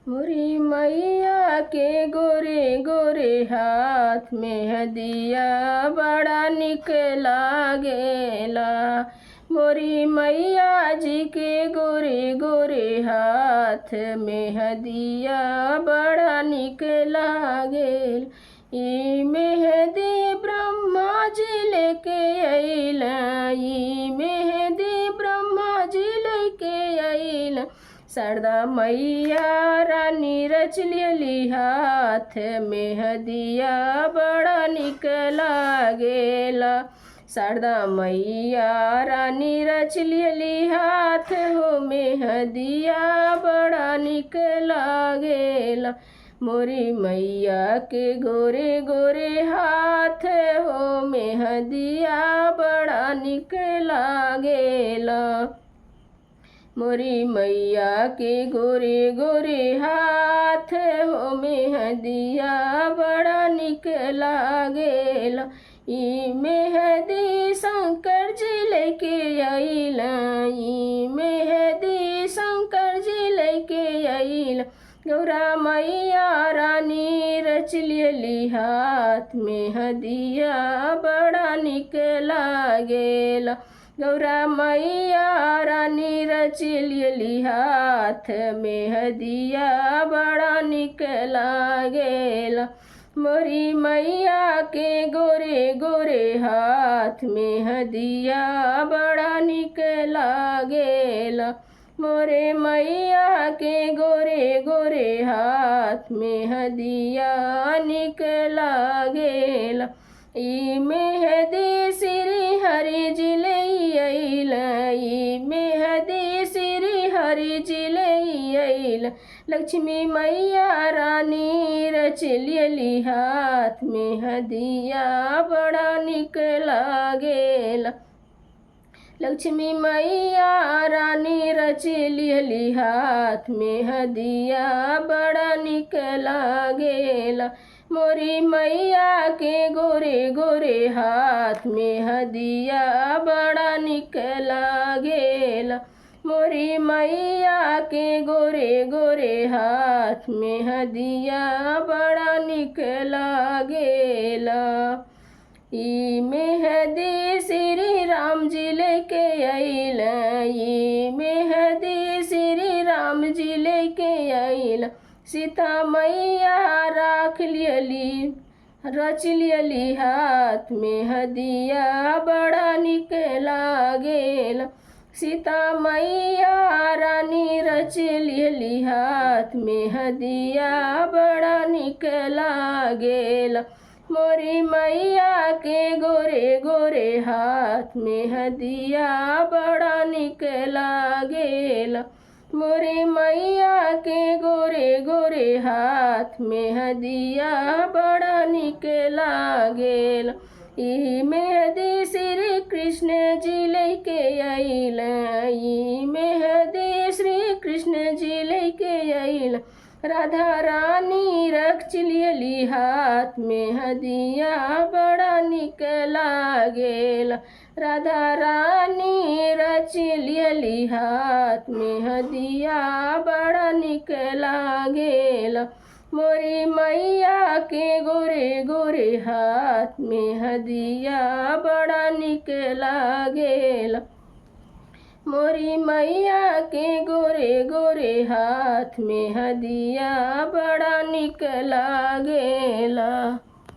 मोरी मैया के गोरे गोरे हाथ में हदिया बड़ा निक लागेला। मोरी मैया जी के गोरे गोरे हाथ में हदिया बड़ा निक लागेल। ई मेहदी ब्रह्मा जी लेके अइला, ई मेहदी ब्रह्मा जी लेके अइला। शारदा मैया रानी रच लेली हाथ में हदिया बड़ा निक लागेला। शारदा मैया रानी रच लेली हाथ हो में हदिया बड़ा निक लागेला। मोरी मैया के गोरे गोरे हाथ हो में हदिया बड़ा निक लागेला। मोरी मैया के गोरे गोरे हाथ हो में हदिया बड़ा निक लागेला। ई मेहदी शंकर जी लेके अइला, ई मेहदी शंकर जी लेके अइला। गौरा मैया रानी रच लेली हाथ में हदिया बड़ा निक लागेला। गौरा मैया रानी रच लेली हाथ में हदिया बड़ा निक लागेला। मोरी मैया के गोरे गोरे हाथ में हदिया बड़ा निक लागेला। मोरे मैया के गोरे गोरे हाथ में हदिया निक लागेला। ई मेहदी श्री हरि जी ले अइला, ई मेहदी श्री हरि जी ले अइला। लक्ष्मी मैया रानी रच लेली हाथ में हदिया बड़ा निक लागेला। लक्ष्मी मैया रानी रच लेली हाथ में हदिया बड़ा निक लागेला। मोरी मैया के गोरे गोरे हाथ में हदिया बड़ा निक लागेला। मोरी मैया के गोरे गोरे हाथ में हदिया बड़ा निक लागेला। ई मेहदी श्री राम जी लेके अइला, ई मेहदी श्री राम जी लेके अइला। सीता मैया राख लेली रच लेली हाथ में हदिया बड़ा निक लागेला। सीता मैया रानी रच लेली हाथ में हदिया बड़ा निक लागेला। मोरी मैया के गोरे गोरे हाथ में हदिया बड़ा निक लागेला। मोरी मैया के गोरे गोरे हाथ में हदिया बड़ा निक लागेला। ई मेहदी श्री कृष्ण जी लेके अइला, ई मेहदी श्री कृष्ण जी लेके अइला। राधा रानी रच लेली हाथ में हदिया बड़ा निक लागेला। राधा रानी रच लेली हाथ में हदिया बड़ा निक लागेला। मोरी मैया के गोरे गोरे हाथ में हदिया बड़ा निक लागेला। मोरी मैया के गोरे गोरे हाथ में हदिया बड़ा निक लागेला।